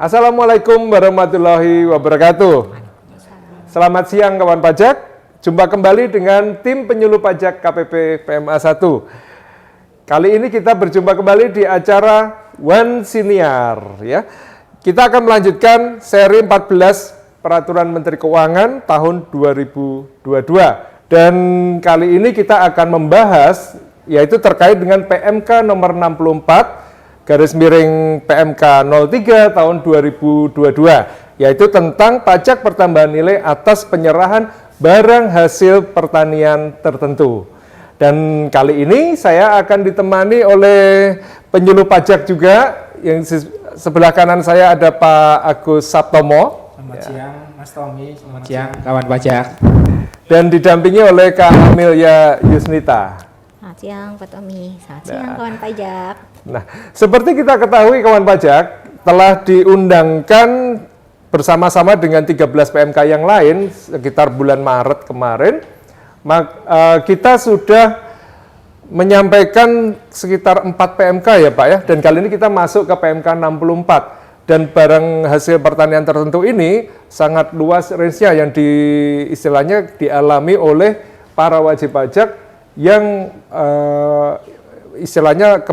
Assalamualaikum warahmatullahi wabarakatuh. Selamat siang kawan pajak. Jumpa kembali dengan tim penyuluh pajak KPP PMA 1. Kali ini kita berjumpa kembali di acara One Senior ya. Kita akan melanjutkan seri 14 Peraturan Menteri Keuangan tahun 2022. Dan kali ini kita akan membahas yaitu terkait dengan PMK nomor 64 garis miring PMK 03 tahun 2022, yaitu tentang pajak pertambahan nilai atas penyerahan barang hasil pertanian tertentu. Dan kali ini saya akan ditemani oleh penyuluh pajak juga, yang sebelah kanan saya ada Pak Agus Saptomo. Selamat siang Mas Tommy, selamat siang kawan pajak. Dan didampingi oleh Kak Amelia Yusnita. Selamat siang Pak Tommy, selamat siang kawan pajak. Nah, seperti kita ketahui kawan pajak, telah diundangkan bersama-sama dengan 13 PMK yang lain sekitar bulan Maret kemarin. Kita sudah menyampaikan sekitar 4 PMK ya Pak ya, dan kali ini kita masuk ke PMK 64. Dan barang hasil pertanian tertentu ini sangat luas range-nya yang istilahnya dialami oleh para wajib pajak yang istilahnya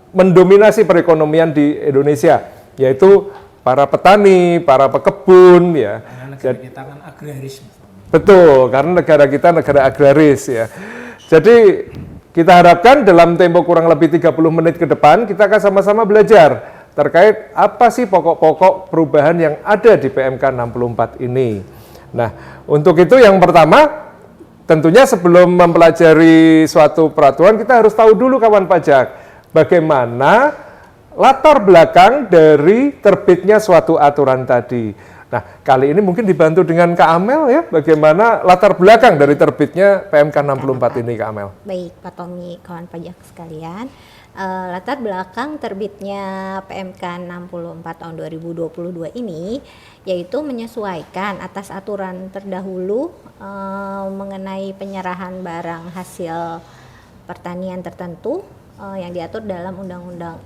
mendominasi perekonomian di Indonesia, yaitu para petani, para pekebun ya. Negara kita kan agraris. Betul, karena negara kita negara agraris ya. Jadi kita harapkan dalam tempo kurang lebih 30 menit ke depan kita akan sama-sama belajar terkait apa sih pokok-pokok perubahan yang ada di PMK 64 ini. Nah, untuk itu yang pertama, tentunya sebelum mempelajari suatu peraturan kita harus tahu dulu kawan pajak bagaimana latar belakang dari terbitnya suatu aturan tadi. Nah, kali ini mungkin dibantu dengan Kak Amel ya, bagaimana latar belakang dari terbitnya PMK 64 ini Kak Amel. Baik Pak Tommy, kawan pajak sekalian. Latar belakang terbitnya PMK 64 tahun 2022 ini yaitu menyesuaikan atas aturan terdahulu mengenai penyerahan barang hasil pertanian tertentu yang diatur dalam undang-undang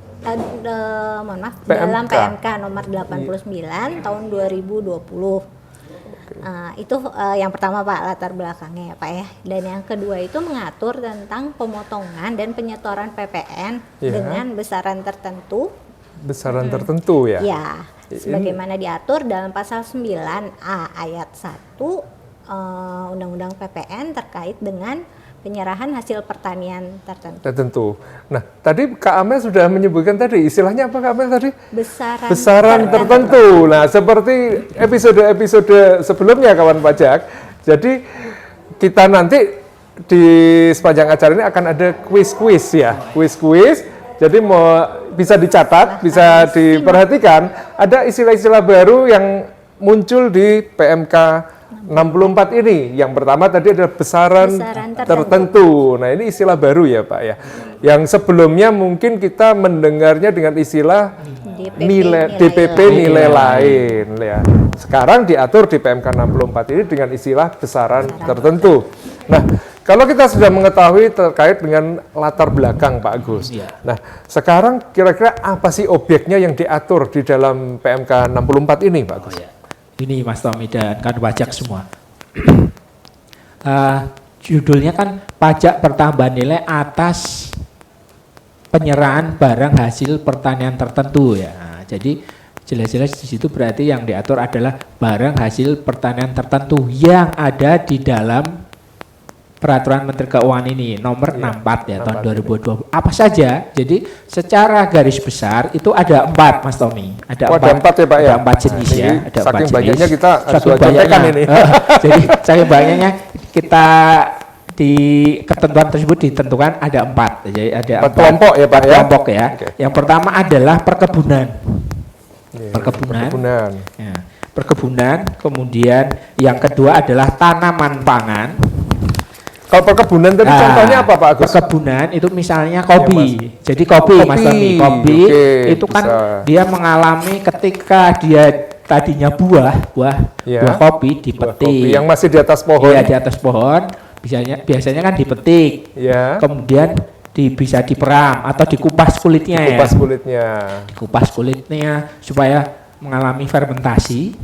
dalam PMK nomor 89 tahun 2020. Itu yang pertama Pak, latar belakangnya ya Pak ya. Dan yang kedua itu mengatur tentang pemotongan dan penyetoran PPN dengan besaran tertentu. Besaran tertentu ya? Ya, sebagaimana diatur dalam pasal 9A ayat 1 Undang-Undang PPN terkait dengan penyerahan hasil pertanian tertentu. Nah, tadi Kak Amel sudah menyebutkan tadi, istilahnya apa Kak Amel tadi? Besaran tertentu. Nah, seperti episode-episode sebelumnya kawan pajak, jadi kita nanti di sepanjang acara ini akan ada kuis-kuis ya, kuis-kuis. Jadi bisa dicatat, bisa diperhatikan, ada istilah-istilah baru yang muncul di PMK 64 ini. Yang pertama tadi adalah besaran tertentu. Nah, ini istilah baru ya Pak ya. Yang sebelumnya mungkin kita mendengarnya dengan istilah DPP nilai lain ya. Sekarang diatur di PMK 64 ini dengan istilah besaran tertentu. Nah, kalau kita sudah mengetahui terkait dengan latar belakang Pak Agus. Nah, sekarang kira-kira apa sih objeknya yang diatur di dalam PMK 64 ini Pak Agus? Ini Mas Tommy dan kan pajak semua. Judulnya kan pajak pertambahan nilai atas penyerahan barang hasil pertanian tertentu ya. Nah, jadi jelas-jelas di situ berarti yang diatur adalah barang hasil pertanian tertentu yang ada di dalam Peraturan Menteri Keuangan ini nomor 64 ya tahun 2020. Apa saja? Jadi secara garis besar itu ada 4 Mas Tommy. Ada 4 ya Pak ya. Ada 4 jenis ya. Ada 4 jenis. Banyaknya kita saking banyaknya ini. Jadi saking banyaknya kita di ketentuan tersebut ditentukan ada 4. Jadi ada 4 kelompok ya Pak ya. Kelompok ya. Okay. Yang pertama adalah perkebunan. Perkebunan. Ya. Perkebunan. Kemudian yang kedua adalah tanaman pangan. Kalau perkebunan tadi contohnya apa Pak Agus? Perkebunan itu misalnya kopi. Ya, jadi kopi Mas Tommy. Kopi itu kan dia mengalami ketika dia tadinya buah kopi dipetik. Yang masih di atas pohon. Iya, di atas pohon. Biasanya kan dipetik. Ya. Kemudian bisa diperam atau dikupas kulitnya Dikupas kulitnya supaya mengalami fermentasi,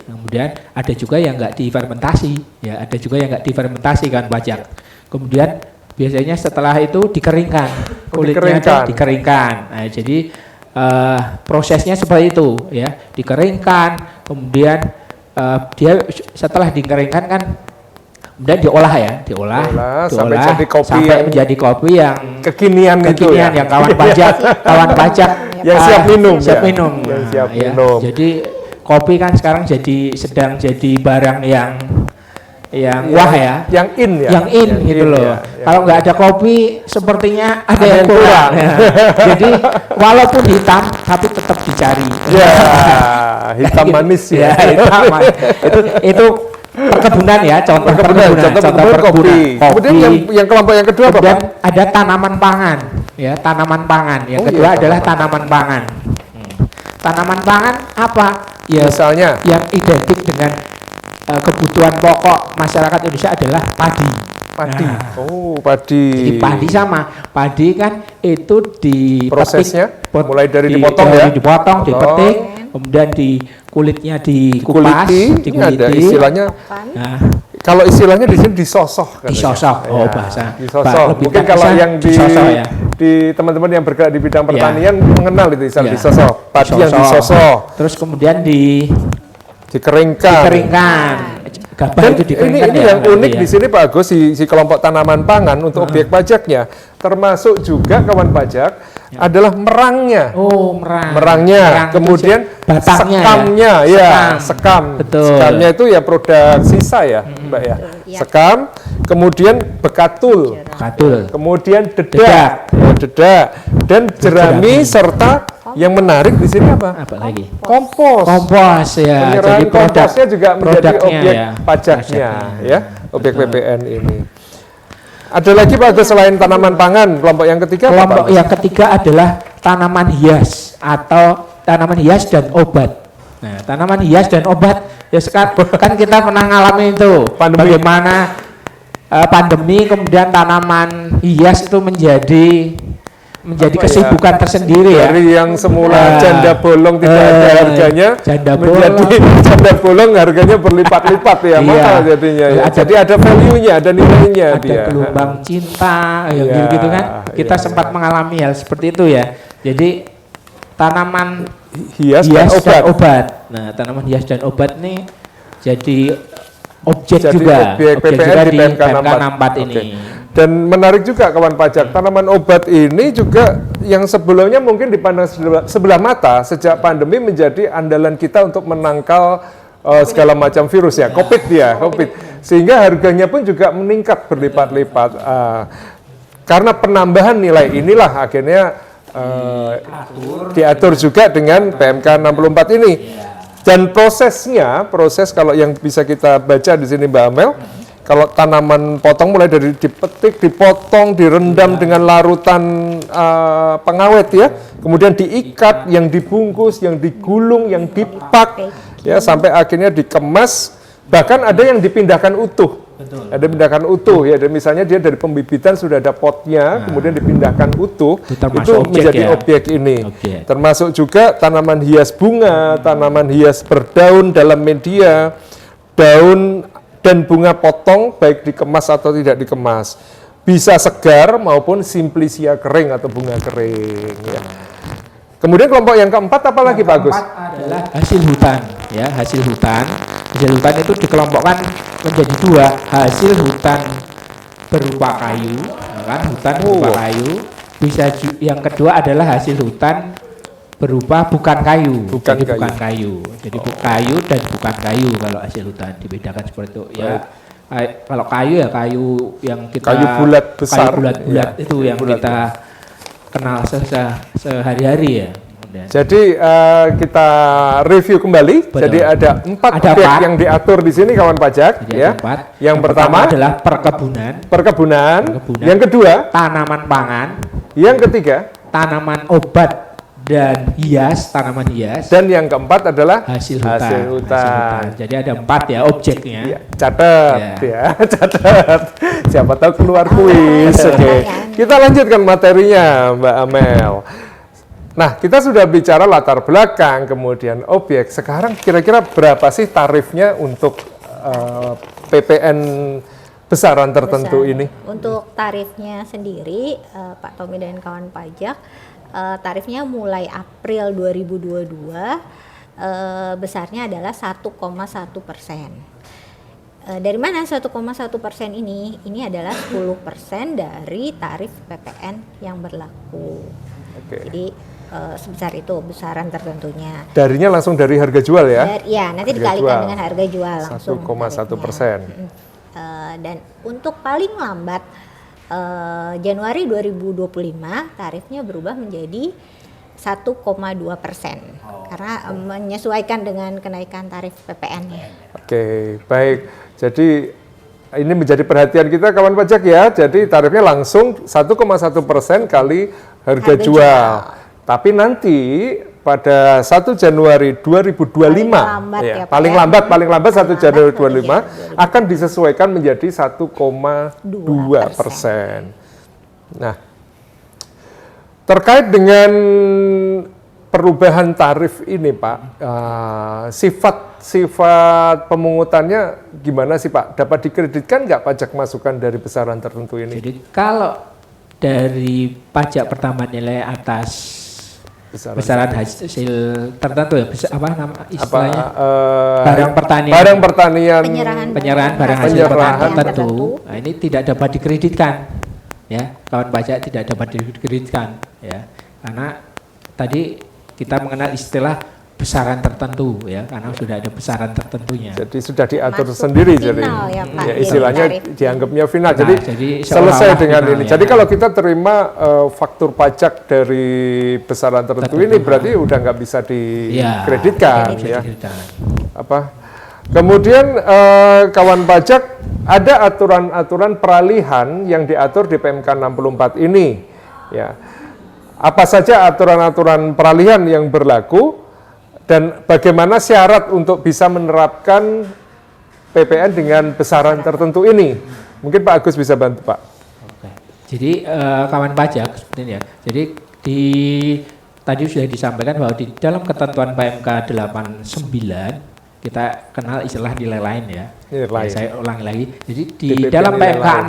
kemudian ada juga yang nggak difermentasi, ya ada juga yang nggak difermentasi kan pajak. Kemudian biasanya setelah itu dikeringkan, kulitnya dikeringkan. Nah, jadi prosesnya seperti itu, ya dikeringkan, kemudian dia setelah dikeringkan kan kemudian diolah sampai jadi kopi sampai menjadi kopi yang kekinian ya? yang kawan pajak yang siap minum yang siap minum. Jadi kopi kan sekarang sedang jadi barang yang wah ya, yang in gitu loh. Kalau nggak ada kopi sepertinya ada yang kurang. Ya. Jadi walaupun hitam tapi tetap dicari. Ya, hitam manis ya. Hitam manis. Itu perkebunan ya, contoh kopi. Kemudian yang kelompok yang kedua apa? Ada tanaman pangan, ya tanaman pangan. Yang kedua adalah tanaman pangan. Tanaman pangan apa? Ya, misalnya yang identik dengan kebutuhan pokok masyarakat Indonesia adalah padi. Padi. Jadi padi sama. Padi kan itu prosesnya mulai dari dipotong, dipetik, kemudian kulitnya dikupas, dikuliti. Ada istilahnya. Nah, kalau istilahnya di sini disosok. Bahasa. Disosok. Mungkin kalau yang di teman-teman yang bergerak di bidang pertanian mengenal itu istilah disosok. Padi yang disosok. Terus kemudian dikeringkan. Gabah itu dikeringkan. Ini yang unik di sini Pak Agus, si kelompok tanaman pangan untuk objek pajaknya, termasuk juga kawan pajak adalah merangnya. Merangnya. Kemudian sekamnya, sekam. Betul. Sekamnya itu ya produk sisa ya, Mbak ya. Sekam, kemudian bekatul. Kemudian dedak, dan jerami serta yang menarik di sini apa? Lagi? Kompos ya. Penyerahan jadi komposnya juga menjadi objek pajaknya ya, objek PPN ini. Ada lagi Pak Agus selain tanaman pangan, kelompok yang ketiga? Kelompok yang ketiga adalah tanaman hias atau tanaman hias dan obat. Nah, tanaman hias dan obat ya sekarang kan kita pernah ngalami itu bagaimana pandemi kemudian tanaman hias itu menjadi kesibukan tersendiri ya. Dari yang semula janda bolong tidak ada harganya, menjadi janda bolong harganya berlipat-lipat ya, mahal jadinya ya. Jadi ada value-nya, ada nilainya ada gelombang cinta, gitu kan. Kita sempat mengalami hal seperti itu ya. Jadi tanaman hias dan obat. Nah, tanaman hias dan obat nih jadi objek juga di PMK 64 ini. Dan menarik juga kawan pajak, tanaman obat ini juga yang sebelumnya mungkin dipandang sebelah mata sejak pandemi menjadi andalan kita untuk menangkal segala macam virus ya, COVID. Sehingga harganya pun juga meningkat berlipat-lipat. Karena penambahan nilai inilah akhirnya diatur juga dengan PMK 64 ini. Dan proses kalau yang bisa kita baca di sini Mbak Amel, kalau tanaman potong mulai dari dipetik, dipotong, direndam dengan larutan pengawet ya, kemudian diikat, yang dibungkus, yang digulung, yang dipak, ya sampai akhirnya dikemas, bahkan ada yang dipindahkan utuh. Ada pindahkan utuh ya, dan misalnya dia dari pembibitan sudah ada potnya, kemudian dipindahkan utuh, itu menjadi objek ini. Termasuk juga tanaman hias bunga, tanaman hias berdaun dalam media, daun dan bunga potong baik dikemas atau tidak dikemas, bisa segar maupun simplisia kering atau bunga kering ya. Kemudian kelompok yang keempat apa lagi Pak Agus? Adalah hasil hutan ya, hasil hutan itu dikelompokkan menjadi dua, hasil hutan berupa kayu kan, hutan berupa kayu, yang kedua adalah hasil hutan berupa bukan kayu. Jadi kayu dan bukan kayu kalau hasil hutan dibedakan seperti itu. Ya, kalau kayu ya kayu yang kita bulat besar, itu yang kita kenal sehari-hari ya. Jadi kita review kembali. Betul. Jadi ada 4 objek yang diatur di sini kawan pajak. Ya. Yang pertama adalah perkebunan. Yang kedua tanaman pangan. Yang ketiga tanaman obat dan tanaman hias. Dan yang keempat adalah hasil hutan. Jadi ada 4 ya objeknya. Ya, catat. Siapa tahu keluar kuis. Oke. Kita lanjutkan materinya Mbak Amel. Nah, kita sudah bicara latar belakang, kemudian objek. Sekarang kira-kira berapa sih tarifnya untuk PPN besaran tertentu Besar. ini? Untuk tarifnya sendiri, Pak Tommy dan kawan pajak, tarifnya mulai April 2022 besarnya adalah 1,1%. Dari mana 1,1% ini? Ini adalah 10% dari tarif PPN yang berlaku. Oke. Jadi sebesar itu besaran tertentunya. Darinya langsung dari harga jual ya? Ya, nanti Harga dikalikan jual. dengan harga jual langsung. 1,1%. Dan untuk paling lambat Januari 2025 tarifnya berubah menjadi 1,2% karena menyesuaikan dengan kenaikan tarif PPN-nya. Oke, baik. Jadi ini menjadi perhatian kita kawan pajak ya. Jadi tarifnya langsung 1,1% kali harga jual. Tapi nanti pada 1 Januari 2025 paling lambat 1 Januari 2025 akan disesuaikan menjadi 1,2%. Nah, terkait dengan perubahan tarif ini Pak, sifat pemungutannya gimana sih Pak? Dapat dikreditkan nggak pajak masukan dari besaran tertentu ini? Jadi kalau dari pajak pertambahan nilai atas besaran hasil tertentu ya, apa nama istilahnya? Barang pertanian. Penyerahan barang hasil pertanian tertentu. Nah, ini tidak dapat dikreditkan, ya. Kawan pajak tidak dapat dikreditkan, ya. Karena tadi kita mengenal istilah besaran tertentu, ya, karena sudah ada besaran tertentunya. Jadi sudah diatur sendiri, jadi ya, Pak, ya, istilahnya dianggapnya final. Nah, jadi seolah-olah selesai dengan final, ini. ya. Jadi kalau kita terima faktur pajak dari besaran tertentu ini berarti udah nggak bisa dikreditkan, ya. Apa? Kemudian kawan pajak ada aturan-aturan peralihan yang diatur di PMK 64 ini, ya. Apa saja aturan-aturan peralihan yang berlaku? Dan bagaimana syarat untuk bisa menerapkan PPN dengan besaran tertentu ini? Mungkin Pak Agus bisa bantu Pak. Oke. Jadi kawan pajak sebenarnya. Jadi tadi sudah disampaikan bahwa di dalam ketentuan PMK 89 kita kenal istilah nilai lain ya. Nilai lain. Saya ulangi lagi. Jadi di DPP dalam PMK lain.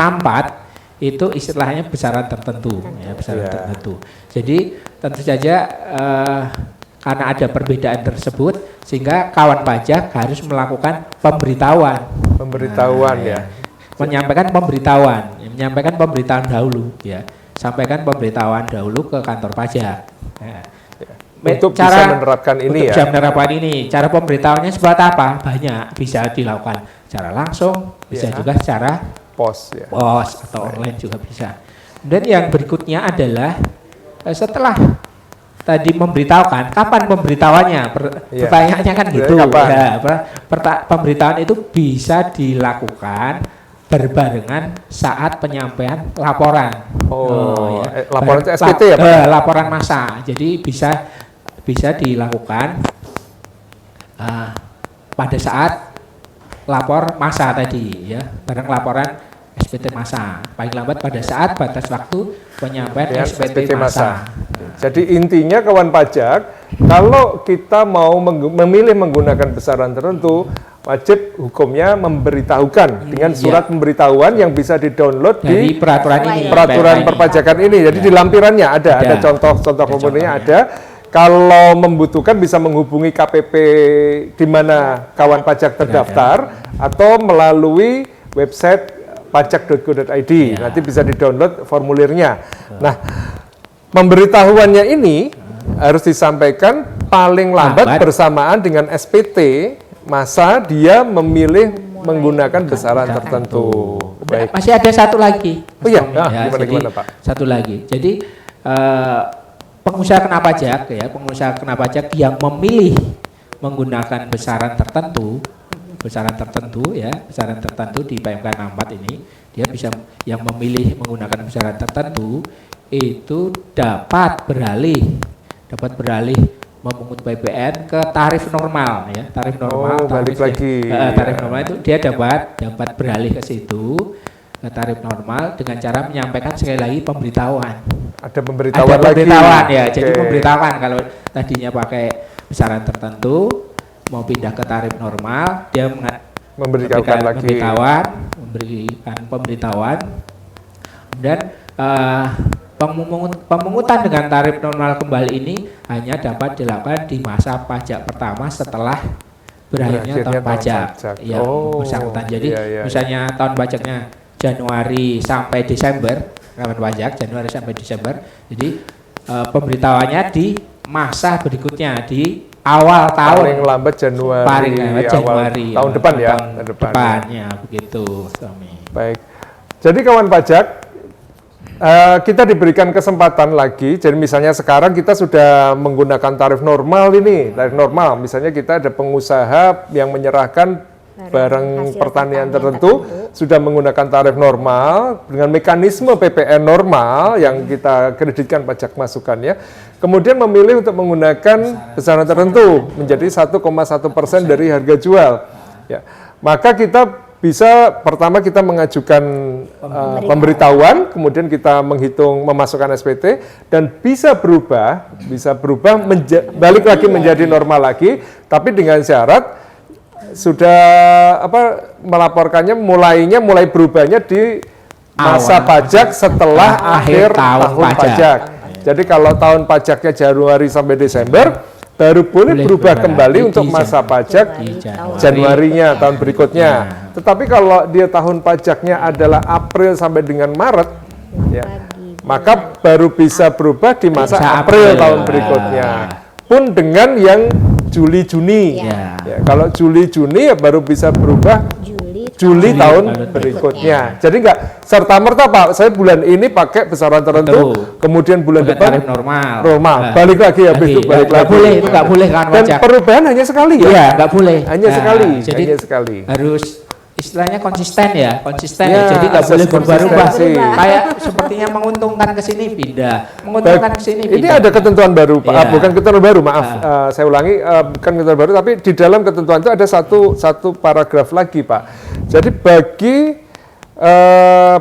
64 itu istilahnya besaran tertentu, ya, besaran tertentu. Jadi tentu saja karena ada perbedaan tersebut, sehingga kawan pajak harus melakukan pemberitahuan. Menyampaikan pemberitahuan dahulu, ya. Sampaikan pemberitahuan dahulu ke kantor pajak. Ya. Untuk bisa menerapkan ini, ya. Bisa menerapkan ini. Cara pemberitahuannya seperti apa? Banyak, bisa dilakukan secara langsung, bisa juga secara pos, ya. Pos atau online juga bisa. Dan yang berikutnya adalah setelah tadi memberitahukan, kapan pemberitahuannya? Pertanyaannya kan gitu. Ya, pemberitahuan itu bisa dilakukan berbarengan saat penyampaian laporan. Laporan SPT ya Pak? Laporan massa. Jadi bisa dilakukan pada saat lapor massa tadi, ya, bareng laporan SPT massa. Paling lambat pada saat batas waktu penyampaian SPT massa. Jadi intinya kawan pajak, kalau kita mau memilih menggunakan besaran tertentu, wajib hukumnya memberitahukan dengan surat pemberitahuan yang bisa di-download di peraturan perpajakan ini. Jadi di lampirannya ada contoh komponennya ada. Kalau membutuhkan bisa menghubungi KPP di mana kawan pajak terdaftar atau melalui website pajak.go.id. Nanti bisa di-download formulirnya. Nah, pemberitahuannya ini harus disampaikan paling lambat bersamaan dengan SPT masa dia memilih menggunakan besaran tertentu. Baik. Masih ada satu lagi. Oh iya, gimana Pak? Satu lagi. Jadi pengusaha kena pajak, ya, pengusaha kena pajak yang memilih menggunakan besaran tertentu di PMK 64 ini, dia bisa yang memilih menggunakan besaran tertentu itu dapat beralih memungut PPN ke tarif normal, ya, tarif normal. Tarif normal itu dia dapat beralih ke situ ke tarif normal dengan cara menyampaikan sekali lagi pemberitahuan. Ada pemberitahuan Ada lagi. pemberitahuan ya, Oke. jadi pemberitahuan kalau tadinya pakai besaran tertentu mau pindah ke tarif normal, dia Memberikan lagi. memberikan pemberitahuan, dan pemungutan dengan tarif normal kembali ini hanya dapat dilakukan di masa pajak pertama setelah berakhirnya tahun pajak yang bersangkutan. Jadi misalnya tahun pajaknya Januari sampai Desember, kapan pajak Januari sampai Desember, jadi pemberitahuannya di masa berikutnya di awal tahun, paling lambat Januari, Januari tahun depan ya, depannya begitu, Tommy. Baik. Jadi kawan pajak, kita diberikan kesempatan lagi. Jadi misalnya sekarang kita sudah menggunakan tarif normal ini, tarif normal. Misalnya kita ada pengusaha yang menyerahkan barang pertanian tertentu sudah menggunakan tarif normal dengan mekanisme PPN normal yang kita kreditkan pajak masukannya. Kemudian memilih untuk menggunakan besaran tertentu menjadi 1,1% dari harga jual. Ya, maka kita bisa pertama kita mengajukan pemberitahuan, kemudian kita menghitung memasukkan SPT dan bisa berubah balik lagi menjadi normal lagi, tapi dengan syarat sudah melaporkannya mulai berubahnya di masa pajak setelah akhir tahun pajak. Jadi kalau tahun pajaknya Januari sampai Desember, baru boleh berubah kembali untuk masa pajak Januarinya tahun berikutnya. Tetapi kalau dia tahun pajaknya adalah April sampai dengan Maret, ya, maka baru bisa berubah di masa April tahun berikutnya. Pun dengan yang Juli-Juni. Ya, kalau Juli-Juni ya baru bisa berubah Juli tahun berikutnya. Jadi nggak serta-merta Pak, saya bulan ini pakai besaran tertentu, kemudian bulan depan normal. Balik lagi habis itu balik lagi. Boleh, itu nggak boleh kan Dan perubahan hanya sekali ya? Iya, nggak boleh. Hanya sekali. Jadi hanya sekali. Harus istilahnya konsisten ya. Jadi nggak boleh berubah-ubah. Kayak sepertinya menguntungkan ke sini pindah, menguntungkan ke sini pindah. Ini ada ketentuan baru Pak, bukan ketentuan baru, maaf, saya ulangi, bukan ketentuan baru, tapi di dalam ketentuan itu ada satu paragraf lagi Pak. Jadi bagi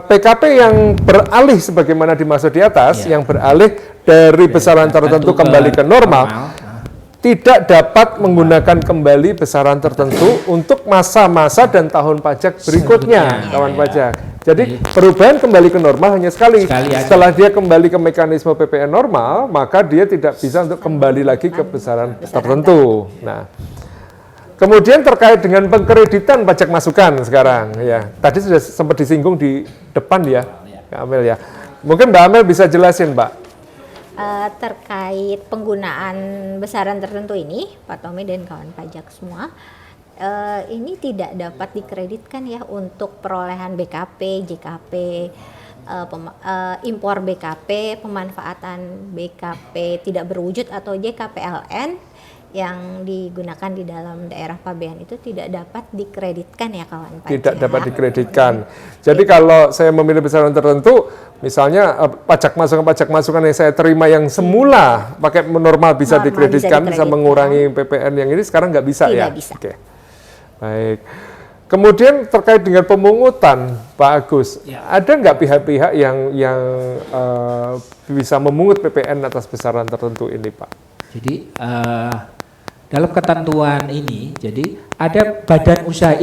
PKP yang beralih sebagaimana dimaksud di atas, yang beralih dari besaran tertentu kembali ke normal, tidak dapat menggunakan kembali besaran tertentu untuk masa-masa dan tahun pajak berikutnya, kawan pajak. Jadi perubahan kembali ke normal hanya sekali. Setelah dia kembali ke mekanisme PPN normal, maka dia tidak bisa untuk kembali lagi ke besaran tertentu. Nah, kemudian terkait dengan pengkreditan pajak masukan sekarang, ya tadi sudah sempat disinggung di depan ya, Mbak Amel ya. Mungkin Mbak Amel bisa jelasin, Mbak. Terkait penggunaan besaran tertentu ini, Pak Tommy dan kawan pajak semua, ini tidak dapat dikreditkan ya untuk perolehan BKP, JKP, impor BKP, pemanfaatan BKP tidak berwujud atau JKPLN yang digunakan di dalam daerah pabean itu tidak dapat dikreditkan ya kawan pajak. Tidak dapat dikreditkan. Jadi kalau saya memilih besaran tertentu, misalnya pajak masukan yang saya terima yang semula pakai normal bisa dikreditkan, bisa mengurangi PPN yang ini, sekarang nggak bisa ya? Tidak bisa. Oke. Baik. Kemudian terkait dengan pemungutan, Pak Agus, ada nggak pihak-pihak yang bisa memungut PPN atas besaran tertentu ini, Pak? Jadi dalam ketentuan ini, jadi ada badan usaha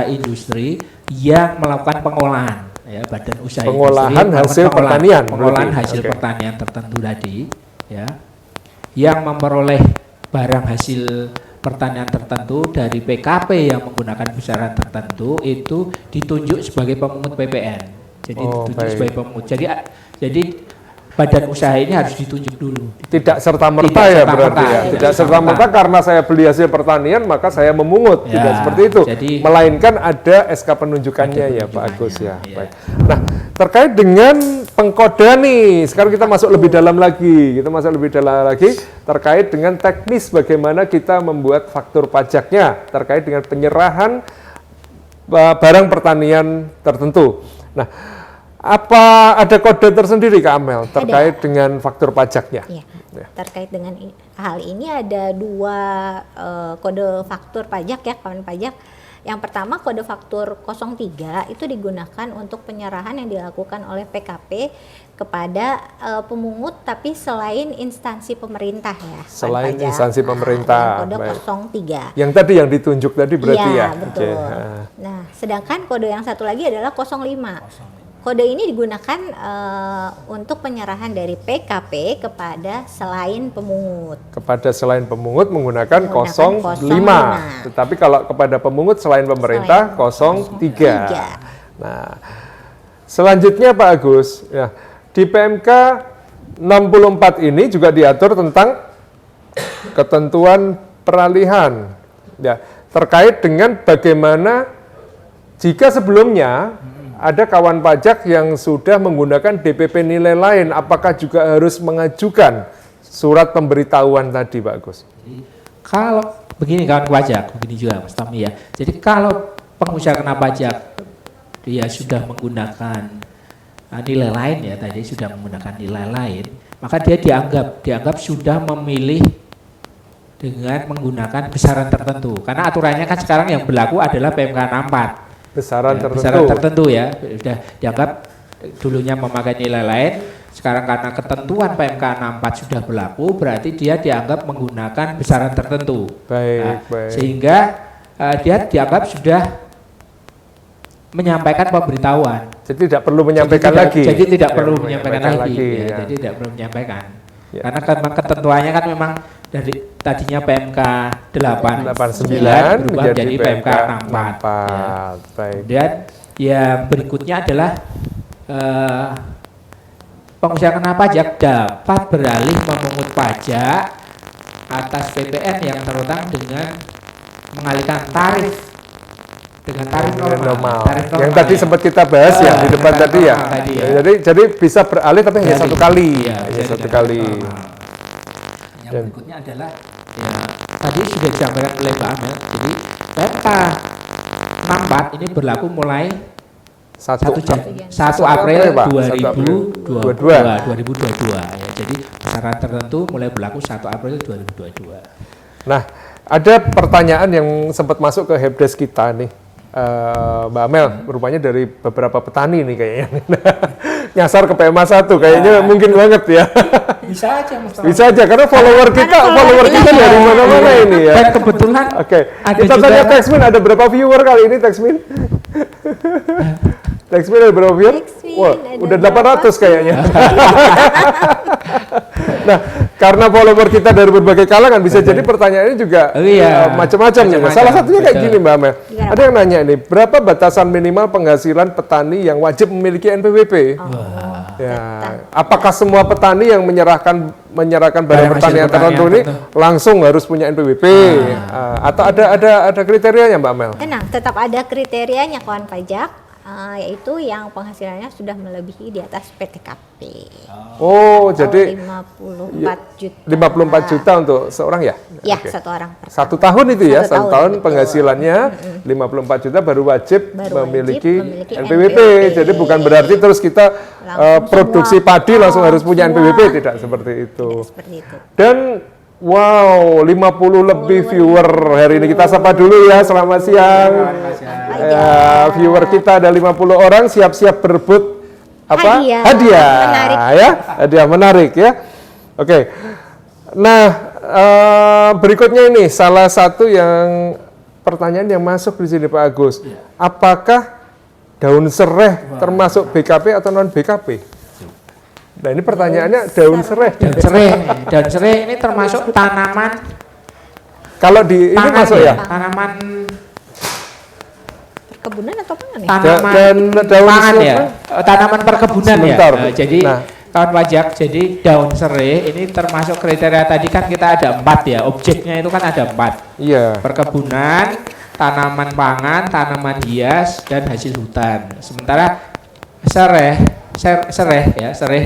industri yang melakukan pengolahan, ya, badan usaha pengolahan industri, hasil pertanian, pengolahan hasil pertanian tertentu tadi, ya, yang memperoleh barang hasil pertanian tertentu dari PKP yang menggunakan besaran tertentu itu ditunjuk sebagai pemungut PPN. Jadi ditunjuk sebagai pemungut. Jadi badan usaha ini harus ditunjuk dulu. Tidak serta-merta ya berarti ya. Tidak serta-merta karena saya beli hasil pertanian maka saya memungut. Ya, tidak seperti itu. jadi, melainkan ada SK penunjukannya ya Pak Agus ya. Baik. Nah, terkait dengan pengkodean nih, sekarang kita masuk lebih dalam lagi. Terkait dengan teknis bagaimana kita membuat faktur pajaknya terkait dengan penyerahan barang pertanian tertentu. Nah, apa ada kode tersendiri Kak Amel terkait dengan faktur pajaknya? Ya. Terkait dengan hal ini ada dua kode faktur pajak ya kawan pajak. Yang pertama, kode faktur 03 itu digunakan untuk penyerahan yang dilakukan oleh PKP kepada pemungut tapi selain instansi pemerintah ya. Selain pajak. instansi pemerintah. Kode Baik. 03. Yang tadi yang ditunjuk tadi berarti Iya, ya. betul. Oke. Nah, sedangkan kode yang satu lagi adalah 05. Kode ini digunakan untuk penyerahan dari PKP kepada selain pemungut. Kepada selain pemungut menggunakan 05. 05. Tetapi kalau kepada pemungut selain pemerintah 03. Nah, selanjutnya Pak Agus, ya, di PMK 64 ini juga diatur tentang ketentuan peralihan, ya, terkait dengan bagaimana jika sebelumnya ada kawan pajak yang sudah menggunakan DPP nilai lain, apakah juga harus mengajukan surat pemberitahuan tadi, Pak Agus? Kalau begini kawan pajak, begini juga Mas Tommy ya. Jadi kalau pengusaha kena pajak dia sudah menggunakan nilai lain ya, tadi sudah menggunakan nilai lain, maka dia dianggap sudah memilih dengan menggunakan besaran tertentu. Karena aturannya kan sekarang yang berlaku adalah PMK 64. Besaran Ya, tertentu. besaran tertentu ya, sudah dianggap dulunya memakai nilai lain, sekarang karena ketentuan PMK 64 sudah berlaku, berarti dia dianggap menggunakan besaran tertentu. Baik, baik. Sehingga dia dianggap sudah menyampaikan pemberitahuan. Jadi tidak perlu menyampaikan Jadi lagi. Jadi tidak perlu menyampaikan lagi. Ya, ya. Jadi tidak perlu menyampaikan. Ya. Karena kan ketentuannya kan memang dari tadinya PMK 89 berubah menjadi PMK 64. Ya. Baik. Kemudian yang berikutnya adalah pengusaha kena pajak dapat beralih memungut pajak atas PPN yang terutang dengan mengalihkan tarif dengan tarif normal. Tarif normal Yang tadi ya. sempat kita bahas ya di depan tarif tadi ya. normal tadi ya. Jadi bisa beralih tapi hanya satu kali. Iya, Hanya jadi satu dengan kali. tarif normal. Yang berikutnya adalah ya, tadi sudah disampaikan oleh Mbak Amel. Jadi PMK 64 ini berlaku mulai 1 April Pak. 2022 ya. Jadi besaran tertentu mulai berlaku 1 April 2022. Nah, ada pertanyaan yang sempat masuk ke helpdesk kita nih. Mbak Amel, rupanya dari beberapa petani nih kayaknya. Nyasar ke PMA 1 kayaknya mungkin banget ya. Bisa aja Mas. Bisa aja karena follower kita dari mana-mana ini ya. Dan kebetulan Oke, ada kita juga tanya Texmin ada berapa viewer kali ini Texmin? Texmin ada berapa viewer? Texmin Wah, ada udah berapa 800 kayaknya. Nah, karena follower kita dari berbagai kalangan bisa jadi pertanyaannya juga macam-macam. Salah satunya kayak gini Mbak Amel. Ada yang nanya ini, berapa batasan minimal penghasilan petani yang wajib memiliki NPWP? Ya, apakah semua petani yang menyerahkan barang pertanian tertentu ini langsung harus punya NPWP? Atau ada kriterianya Mbak Amel? Tenang, tetap ada kriterianya kawan pajak, yaitu yang penghasilannya sudah melebihi di atas PTKP. Oh, Atau jadi 54 juta. 54 juta untuk seorang ya? Ya, Oke. satu orang per Satu tahun itu ya, Satu satu tahun, tahun betul. penghasilannya 54 juta baru wajib memiliki memiliki NPWP. NPWP. Jadi bukan berarti terus kita Langsung produksi semua, padi langsung harus punya semua. NPWP, tidak seperti itu. Tidak seperti itu. Dan wow, 50 lebih viewer hari ini. Kita sapa dulu ya, selamat siang. Ya, viewer kita ada 50 orang siap-siap berebut apa? Hadiah. Menarik. Ya, hadiah menarik ya. Oke. Nah, berikutnya ini salah satu yang pertanyaan yang masuk di sini Pak Agus. Apakah daun sereh termasuk BKP atau non BKP? Nah, ini pertanyaannya daun sereh. Daun sereh ini termasuk tanaman Kalau di ini pangan masuk ya? Tanaman Perkebunan atau pangan ya? tanaman Dan daun pangan sereh? ya. Tanaman perkebunan Sebentar. ya. Jadi kawan pajak, jadi daun sereh ini termasuk kriteria tadi kan kita ada 4 ya. Objeknya itu kan ada 4. Iya. Perkebunan, tanaman pangan, tanaman hias, dan hasil hutan. Sementara sereh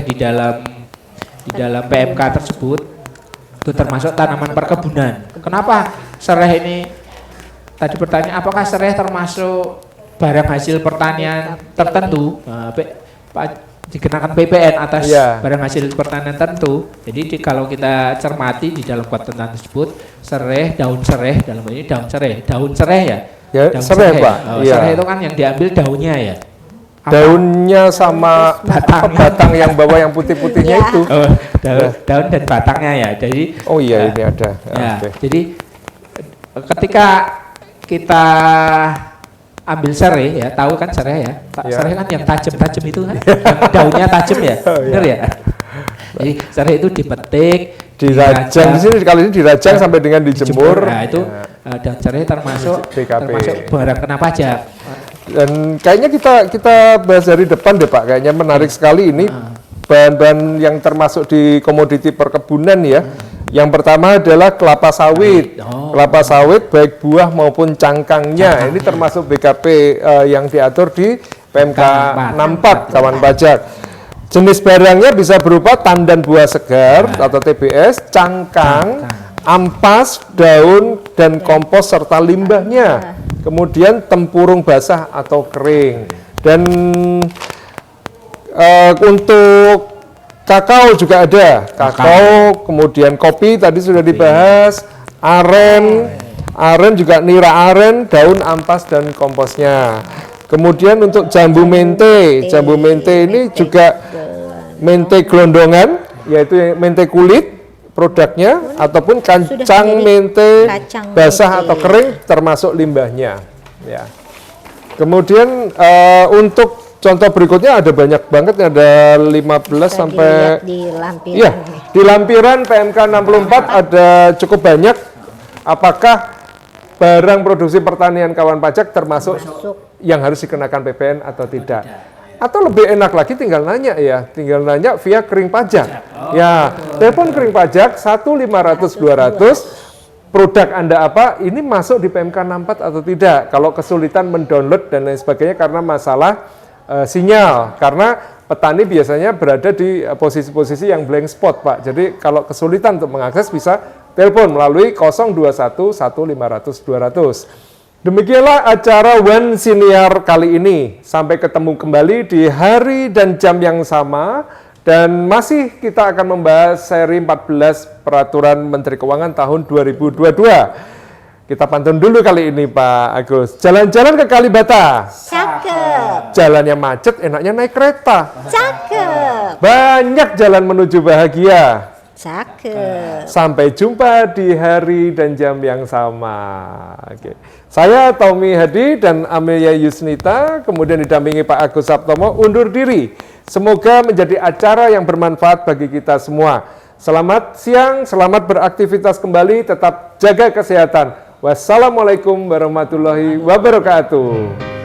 di dalam PMK tersebut itu termasuk tanaman perkebunan. Kenapa sereh ini? Tadi pertanyaan, apakah sereh termasuk barang hasil pertanian tertentu? Dikenakan PPN atas barang hasil pertanian tertentu. Jadi kalau kita cermati di dalam ketentuan tersebut, daun sereh dalam ini daun sereh ya. Ya, Daun serai, serai. Pak. Oh, Iya. serai itu kan yang diambil daunnya ya. Apa? Daunnya sama Batang. batang yang bawah yang putih-putihnya Iya. itu. Oh, daun dan batangnya ya. Jadi Oh iya, ini ada. ya, Oke. jadi ketika kita ambil serai ya, tahu kan serai ya? Ya. Serai kan yang tajam-tajam itu kan, yang daunnya tajam ya, Oh, iya. benar ya? Jadi serai itu dipetik, Dirajang di sini, kali ini dirajang sampai dengan dijemur. Nah itu daun serai termasuk BKP. barang kena pajak. Dan kayaknya kita bahas dari depan deh Pak, kayaknya menarik sekali ini bahan-bahan yang termasuk di komoditi perkebunan ya. Yang pertama adalah kelapa sawit. Oh. Kelapa sawit baik buah maupun cangkangnya. Ini termasuk BKP yang diatur di PMK 64 kawan pajak. Jenis barangnya bisa berupa tandan buah segar atau TBS, cangkang, ampas, daun, dan kompos serta limbahnya. Kemudian tempurung basah atau kering. Dan untuk kakao juga ada. Kakao, kemudian kopi tadi sudah dibahas, aren juga nira aren, daun, ampas, dan komposnya. Kemudian untuk jambu mente ini juga mente gelondongan, yaitu mente kulit produknya, ataupun kacang mente kacang basah mente. atau kering termasuk limbahnya. Ya. Kemudian untuk contoh berikutnya ada banyak banget, ada 15 Bisa sampai dilihat di lampiran iya, nih. di lampiran PMK 64 ada cukup banyak. Apakah barang produksi pertanian kawan pajak termasuk yang harus dikenakan PPN atau tidak? Atau lebih enak lagi tinggal nanya ya, tinggal nanya via kering pajak. Ya, telepon kering pajak 1-500-200, produk Anda apa, ini masuk di PMK 64 atau tidak. Kalau kesulitan mendownload dan lain sebagainya karena masalah sinyal, karena petani biasanya berada di posisi-posisi yang blank spot Pak. Jadi kalau kesulitan untuk mengakses bisa telepon melalui 021-500-200. Demikianlah acara One Senior kali ini. Sampai ketemu kembali di hari dan jam yang sama. Dan masih kita akan membahas seri 14 Peraturan Menteri Keuangan tahun 2022. Kita pantun dulu kali ini Pak Agus. Jalan-jalan ke Kalibata. Cakep, Jalannya macet, enaknya naik kereta. cakep, Banyak jalan menuju bahagia. cakep. Sampai jumpa di hari dan jam yang sama. Oke. Saya Tommy Hadi dan Amelia Yusnita, kemudian didampingi Pak Agus Saptomo, undur diri. Semoga menjadi acara yang bermanfaat bagi kita semua. Selamat siang, selamat beraktivitas kembali, tetap jaga kesehatan. Wassalamualaikum warahmatullahi wabarakatuh.